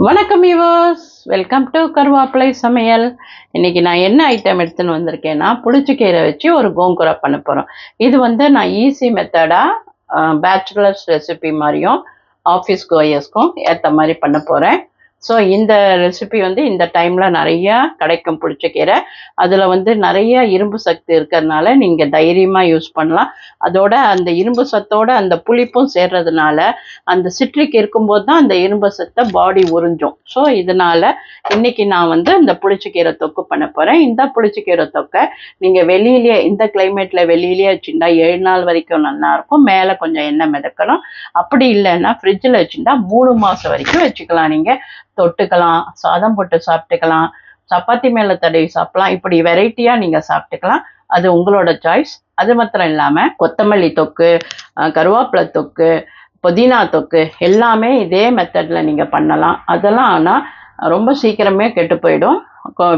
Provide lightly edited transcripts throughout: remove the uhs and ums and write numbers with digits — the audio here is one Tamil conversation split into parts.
வணக்கம் வியூவர்ஸ், வெல்கம் டு கருவாப்பிலை சமையல். இன்னைக்கு நான் என்ன ஐட்டம் எடுத்துன்னு வந்திருக்கேன்னா, புளிச்சக்கீரை வச்சு ஒரு கோங்கூரை பண்ண போகிறோம். இது நான் ஈஸி மெத்தடாக பேச்சுலர்ஸ் ரெசிபி மாதிரியும் ஆஃபீஸ் கோயர்ஸ்க்கும் ஏற்ற மாதிரி பண்ண போகிறேன். ஸோ இந்த ரெசிபி இந்த டைமில் நிறையா கிடைக்கும் புளிச்சக்கீரை. அதில் நிறைய இரும்பு சக்தி இருக்கிறதுனால நீங்கள் தைரியமாக யூஸ் பண்ணலாம். அதோட அந்த இரும்பு சத்தோட அந்த புளிப்பும் சேர்றதுனால அந்த சிட்ரிக் இருக்கும்போது தான் அந்த இரும்பு சத்தை பாடி உறிஞ்சும். ஸோ இதனால் இன்றைக்கி நான் இந்த புளிச்சக்கீரை தொக்கு பண்ண போகிறேன். இந்த புளிச்சக்கீரை தொக்கை நீங்கள் வெளியிலேயே இந்த கிளைமேட்டில் வெளியிலேயே வச்சுருந்தா 7 நாள் வரைக்கும் நல்லாயிருக்கும். மேலே கொஞ்சம் எண்ணெய் மிதக்கணும். அப்படி இல்லைன்னா ஃப்ரிட்ஜில் வச்சுருந்தா 3 மாதம் வரைக்கும் வச்சுக்கலாம். நீங்கள் தொட்டுக்கலாம், சாதம் போட்டு சாப்பிட்டுக்கலாம், சப்பாத்தி மேலே தடவி சாப்பிடலாம். இப்படி வெரைட்டியாக நீங்கள் சாப்பிட்டுக்கலாம். அது உங்களோட சாய்ஸ். அது மாத்திரம் இல்லாமல் கொத்தமல்லி தொக்கு, கருவேப்பிலை தொக்கு, புதினா தொக்கு எல்லாமே இதே மெத்தடில் நீங்கள் பண்ணலாம். அதெல்லாம் ஆனால் ரொம்ப சீக்கிரமே கெட்டு போயிடும்.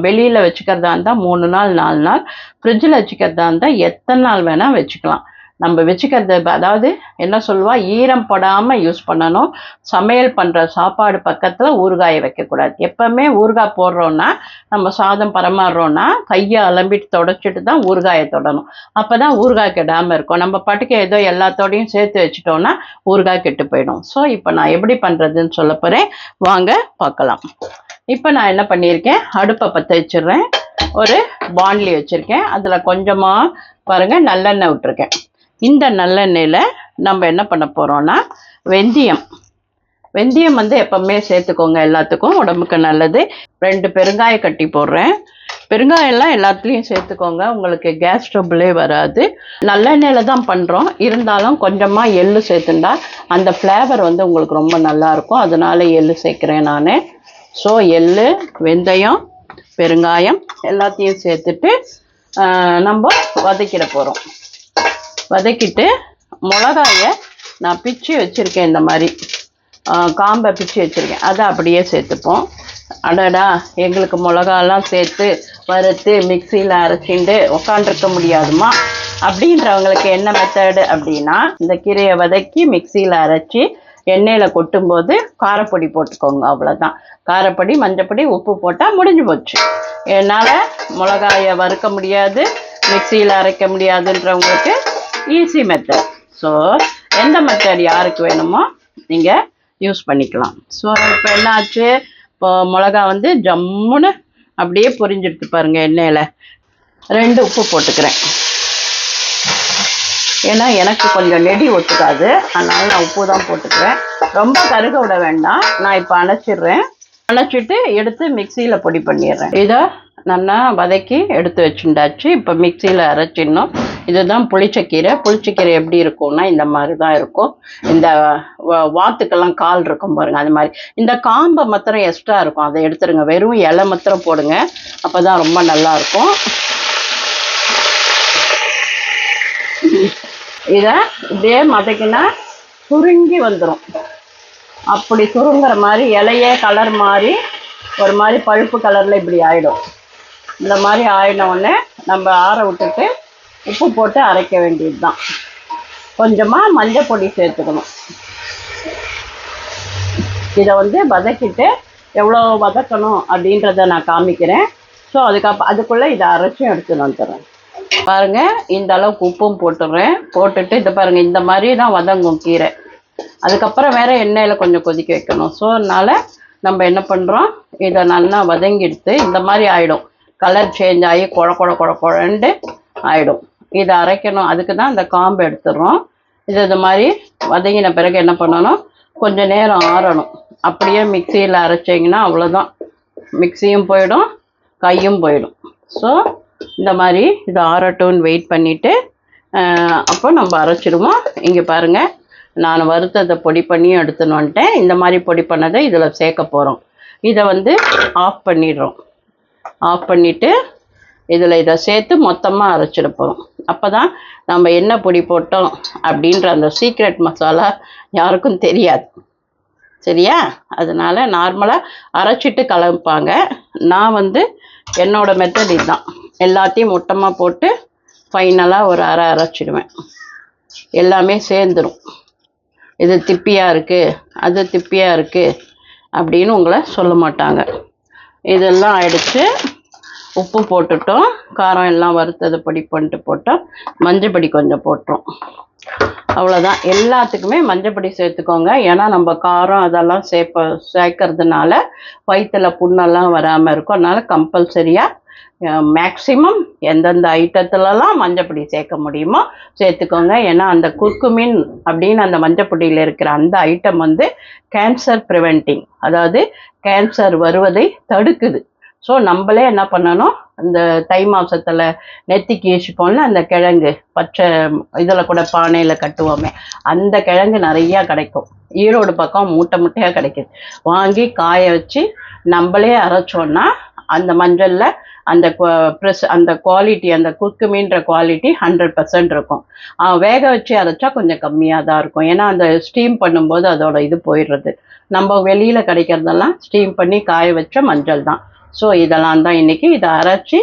வெளியில் வச்சுக்கிறதா இருந்தால் 3 நாள் 4 நாள், ஃப்ரிட்ஜில் வச்சுக்கிறதா இருந்தால் எத்தனை நாள் வேணால் வச்சுக்கலாம். நம்ம வச்சுக்கிறது அதாவது என்ன சொல்லுவா, ஈரம் படாமல் யூஸ் பண்ணணும். சமையல் பண்ணுற சாப்பாடு பக்கத்தில் ஊறுகாயை வைக்கக்கூடாது. எப்போவுமே ஊறுகாய் போடுறோன்னா, நம்ம சாதம் பரமாறுறோன்னா கையை அலம்பிட்டு தொடச்சிட்டு தான் ஊறுகாயை தொடணும். அப்போ தான் ஊறுகாய் கெடாமல் இருக்கும். நம்ம பாட்டுக்கு ஏதோ எல்லாத்தோடையும் சேர்த்து வச்சுட்டோன்னா ஊறுகாய் கெட்டு போயிடும். ஸோ இப்போ நான் எப்படி பண்ணுறதுன்னு சொல்ல போகிறேன், வாங்க பார்க்கலாம். இப்போ நான் என்ன பண்ணியிருக்கேன், அடுப்பை பற்ற வச்சிடுறேன். ஒரு பாண்ட்லி வச்சுருக்கேன். அதில் கொஞ்சமாக பாருங்கள் நல்லெண்ணெய் விட்டுருக்கேன். இந்த நல்லெண்ணெயில் நம்ம என்ன பண்ண போகிறோன்னா, வெந்தயம் எப்பவுமே சேர்த்துக்கோங்க, எல்லாத்துக்கும் உடம்புக்கு நல்லது. 2 பெருங்காய கட்டி போடுறேன். பெருங்காயெல்லாம் எல்லாத்துலேயும் சேர்த்துக்கோங்க, உங்களுக்கு கேஸ் ட்ரபிளே வராது. நல்லெண்ணெயில் தான் பண்ணுறோம், இருந்தாலும் கொஞ்சமாக எள்ளு சேர்த்துண்டா அந்த ஃப்ளேவர் உங்களுக்கு ரொம்ப நல்லாயிருக்கும். அதனால எள்ளு சேர்க்குறேன் நான். ஸோ எள்ளு, வெந்தயம், பெருங்காயம் எல்லாத்தையும் சேர்த்துட்டு நம்ம வதக்கிட போகிறோம். வதக்கிட்டு மிளகாயை நான் பிச்சு வச்சுருக்கேன், இந்த மாதிரி காம்பை பிச்சு வச்சுருக்கேன், அதை அப்படியே சேர்த்துப்போம். அடடா, எங்களுக்கு மிளகாலாம் சேர்த்து வறுத்து மிக்சியில் அரைச்சிண்டு உக்காண்டிருக்க முடியாதுமா அப்படின்றவங்களுக்கு என்ன மெத்தடு அப்படின்னா, இந்த கீரையை வதக்கி மிக்சியில் அரைச்சி எண்ணெயில் கொட்டும்போது காரப்பொடி போட்டுக்கோங்க. அவ்வளோதான். காரப்பொடி, மஞ்சப்பொடி, உப்பு போட்டால் முடிஞ்சு போச்சு. என்னால் மிளகாயை வறுக்க முடியாது, மிக்சியில் அரைக்க முடியாதுன்றவங்களுக்கு ஈஸி மெத்தட். ஸோ எந்த மெத்தட் யாருக்கு வேணுமோ நீங்கள் யூஸ் பண்ணிக்கலாம். ஸோ இப்போ என்னாச்சு, இப்போ மிளகா ஜம்முன்னு அப்படியே பொரிஞ்சிடுத்து பாருங்கள். எண்ணெயில் 2 உப்பு போட்டுக்கிறேன். ஏன்னா எனக்கு கொஞ்சம் நெடி ஒத்துக்காது, அதனால் நான் உப்பு தான் போட்டுக்கிறேன். ரொம்ப கருக விட வேண்டாம். நான் இப்போ அணைச்சிட்டு எடுத்து மிக்சியில் பொடி பண்ணிடுறேன். இதை நல்லா வதக்கி எடுத்து வச்சுட்டாச்சு. இப்போ மிக்சியில் அரைச்சிடணும். இதுதான் புளிச்சக்கீரை எப்படி இருக்கும்னா இந்த மாதிரி தான் இருக்கும். இந்த வாத்துக்கெல்லாம் கால் இருக்கும் பாருங்கள், அது மாதிரி. இந்த காம்பை மாத்திரம் எக்ஸ்ட்ரா இருக்கும், அதை எடுத்துருங்க. வெறும் இலை மாத்திரம் போடுங்க, அப்போ தான் ரொம்ப நல்லாயிருக்கும். இதை இப்படியே மதக்கினா சுருங்கி வந்துடும். அப்படி சுருங்குற மாதிரி இலையே கலர் மாதிரி ஒரு மாதிரி பழுப்பு கலரில் இப்படி ஆகிடும். இந்த மாதிரி ஆயினோடனே நம்ம ஆற விட்டுட்டு உப்பு போட்டு அரைக்க வேண்டியது தான். கொஞ்சமாக மஞ்சள் பொடி சேர்த்துக்கணும். இதை வதக்கிட்டு எவ்வளோ வதக்கணும் அப்படின்றத நான் காமிக்கிறேன். ஸோ அதுக்குள்ளே இதை அரைச்சும் எடுத்து வந்துடுறேன். பாருங்கள், இந்த அளவுக்கு உப்பும் போட்டுடுறேன். போட்டுட்டு இது பாருங்கள், இந்த மாதிரி தான் வதங்கும் கீரை. அதுக்கப்புறம் வேறு எண்ணெயில் கொஞ்சம் கொதிக்க வைக்கணும். ஸோ அதனால் நம்ம என்ன பண்ணுறோம், இதை நல்லா வதங்கிடுத்து இந்த மாதிரி ஆகிடும். கலர் சேஞ்ச் ஆகி குழண்டு ஆகிடும். இதை அரைக்கணும், அதுக்கு தான் இந்த காம்பு எடுத்துடுறோம். இது மாதிரி வதங்கின பிறகு என்ன பண்ணணும், கொஞ்சம் நேரம் ஆறணும். அப்படியே மிக்சியில் அரைச்சிங்கன்னா அவ்வளோதான், மிக்சியும் போயிடும், கையும் போயிடும். ஸோ இந்த மாதிரி இது ஆறட்டும்னு வெயிட் பண்ணிவிட்டு அப்போ நம்ம அரைச்சிடுவோம். இங்கே பாருங்கள், நான் வறுத்ததை பொடி பண்ணியும் எடுத்துன்னு வந்துட்டேன். இந்த மாதிரி பொடி பண்ணதை இதில் சேர்க்க போகிறோம். இதை ஆஃப் பண்ணிடுறோம். ஆஃப் பண்ணிவிட்டு இதில் இதை சேர்த்து மொத்தமாக அரைச்சிட போகிறோம். அப்போ தான் நம்ம என்ன பொடி போட்டோம் அப்படின்ற அந்த சீக்ரெட் மசாலா யாருக்கும் தெரியாது, சரியா? அதனால் நார்மலாக அரைச்சிட்டு கலப்பாங்க. நான் என்னோடய மெத்தட் இதுதான். எல்லாத்தையும் மொத்தமாக போட்டு ஃபைனலாக ஒரு அரைச்சிடுவேன். எல்லாமே சேர்ந்துடும். இது திப்பியாக இருக்குது, அது திப்பியாக இருக்குது அப்படின்னு உங்களை சொல்ல மாட்டாங்க. இதெல்லாம் ஆயிடுச்சு. உப்பு போட்டுட்டோம், காரம் எல்லாம் வறுத்தது பொடி பண்ணிட்டு போட்டோம், மஞ்சள் பொடி கொஞ்சம் போட்டோம். அவ்வளோதான். எல்லாத்துக்குமே மஞ்சள் பொடி சேர்த்துக்கோங்க. ஏன்னா நம்ம காரம் அதெல்லாம் சேர்க்கறதுனால வயிற்றில் புண்ணெல்லாம் வராமல் இருக்கும். அதனால கம்பல்சரியாக மேக்சிமம் எந்தெந்த ஐட்டத்துலலாம் மஞ்சப்பொடி சேர்க்க முடியுமோ சேர்த்துக்கோங்க. ஏன்னா அந்த குர்குமின் அப்படின்னு அந்த மஞ்சப்பொடியில் இருக்கிற அந்த ஐட்டம் வந்து கேன்சர் ப்ரிவென்டிங், அதாவது கேன்சர் வருவதை தடுக்குது. ஸோ நம்மளே என்ன பண்ணணும், இந்த தை மாதத்தில் நெத்திக்கு ஈசிப்போம்ல அந்த கிழங்கு, பச்சை இதில் கூட பானையில் கட்டுவோமே, அந்த கிழங்கு நிறையா கிடைக்கும். ஈரோடு பக்கம் மூட்டை மூட்டையாக கிடைக்குது. வாங்கி காய வச்சு நம்மளே அரைச்சோன்னா அந்த மஞ்சளில் அந்த அந்த குவாலிட்டி, அந்த குர்குமின்ற குவாலிட்டி 100% இருக்கும். வேக வச்சு அரைச்சா கொஞ்சம் கம்மியாக தான் இருக்கும். ஏன்னா அந்த ஸ்டீம் பண்ணும்போது அதோட இது போயிடுறது. நம்ம வெளியில் கிடைக்கிறதெல்லாம் ஸ்டீம் பண்ணி காய வச்ச மஞ்சள் தான். ஸோ இதெல்லாம் தான் இன்றைக்கி. இதை அரைச்சி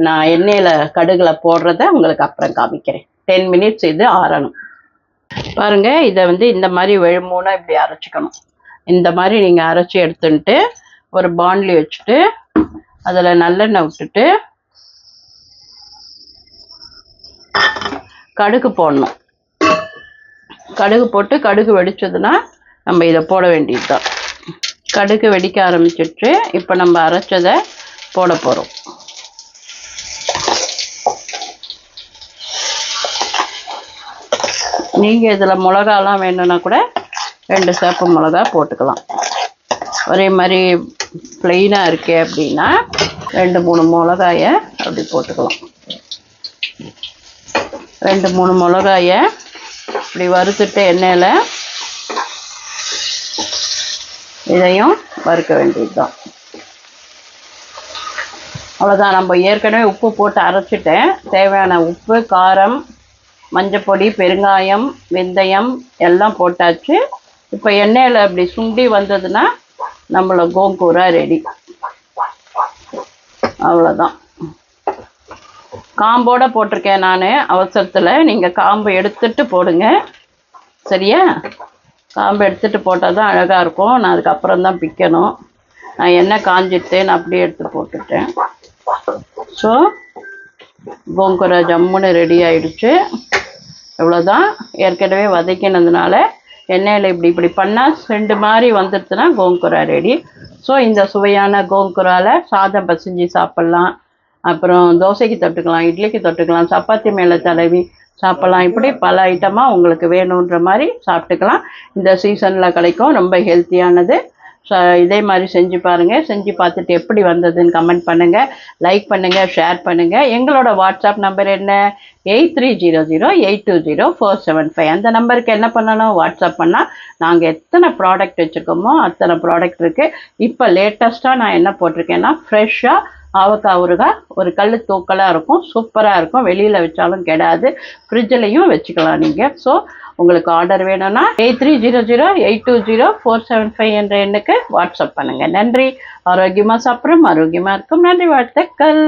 நான் எண்ணெயில் கடுகில் போடுறத உங்களுக்கு அப்புறம் காமிக்கிறேன். 10 minutes இது ஆறணும். பாருங்கள், இதை வந்து இந்த மாதிரி வெழுமூணா இப்படி அரைச்சிக்கணும். இந்த மாதிரி நீங்கள் அரைச்சி எடுத்துட்டு ஒரு பாண்ட்லி வச்சுட்டு அதில் நல்லெண்ணெய் விட்டுட்டு கடுகு போடணும். கடுகு போட்டு கடுகு வெடிச்சதுன்னா நம்ம இதை போட வேண்டியது தான். கடுகு வெடிக்க ஆரம்பிச்சிட்டு இப்போ நம்ம அரைச்சதை போட போகிறோம். நீங்கள் இதில் மிளகாலாம் வேணும்னா கூட 2 சேப்பு மிளகா போட்டுக்கலாம். ஒரே மாதிரி ப்ளெயினாக இருக்கே அப்படின்னா 2-3 மிளகாயை அப்படி போட்டுக்கலாம். 2-3 மிளகாயை இப்படி வறுத்துட்டு எண்ணெயில் இதையும் வறுக்க வேண்டியது தான். அவ்வளோதான். நம்ம ஏற்கனவே உப்பு போட்டு அரைச்சிட்டேன். தேவையான உப்பு, காரம், மஞ்சப்பொடி, பெருங்காயம், வெந்தயம் எல்லாம் போட்டாச்சு. இப்போ எண்ணெயில் அப்படி சுண்டி வந்ததுன்னா நம்மள கோங்கூரா ரெடி. அவ்வளோதான். காம்போட போட்டிருக்கேன் நான் அவசரத்தில். நீங்கள் காம்பு எடுத்துட்டு போடுங்க, சரியா? காம்பு எடுத்துகிட்டு போட்டால் தான் அழகாக இருக்கும். நான் அதுக்கப்புறம் தான் பிக்கணும். நான் எண்ணெய் காஞ்சிட்டு நான் அப்படியே எடுத்து போட்டுட்டேன். ஸோ கோங்கூரா ஜம்முன்னு ரெடி ஆகிடுச்சு. இவ்வளோதான். ஏற்கனவே வதக்கினதுனால எண்ணெயில் இப்படி பண்ணால் 2 மாதிரி வந்துடுச்சுன்னா கோங்கூரா ரெடி. ஸோ இந்த சுவையான கோங்கூராவில் சாதம் பசைஞ்சு சாப்பிட்லாம், அப்புறம் தோசைக்கு தொட்டுக்கலாம், இட்லிக்கு தொட்டுக்கலாம், சப்பாத்தி மேலே தடவி சாப்பிட்லாம். இப்படி பல ஐட்டமாக உங்களுக்கு வேணுன்ற மாதிரி சாப்பிட்டுக்கலாம். இந்த சீசனில் கிடைக்கும். ரொம்ப ஹெல்த்தியானது. இதே மாதிரி செஞ்சு பாருங்கள். செஞ்சு பார்த்துட்டு எப்படி வந்ததுன்னு கமெண்ட் பண்ணுங்கள், லைக் பண்ணுங்கள், ஷேர் பண்ணுங்கள். எங்களோட வாட்ஸ்அப் நம்பர் என்ன? 8300820475. அந்த நம்பருக்கு என்ன பண்ணணும்? வாட்ஸ்அப் பண்ணால் நாங்கள் எத்தனை ப்ராடக்ட் வச்சுருக்கோமோ அத்தனை ப்ராடக்ட் இருக்குது. இப்போ லேட்டஸ்ட்டாக நான் என்ன போட்டிருக்கேன்னா, ஃப்ரெஷ்ஷாக ஆவக்காய் ஊறுகாய் ஒரு கல் தூக்கலாக இருக்கும், சூப்பராக இருக்கும். வெளியில் வச்சாலும் கெடாது, ஃப்ரிட்ஜிலையும் வச்சுக்கலாம் நீங்கள். ஸோ உங்களுக்கு ஆர்டர் வேணும்னா 8300820475 என்ற எண்ணுக்கு வாட்ஸ்அப் பண்ணுங்கள். நன்றி. ஆரோக்கியமாக சாப்பிட்றோம், ஆரோக்கியமாக இருக்கும். நன்றி, வாழ்த்துக்கள்.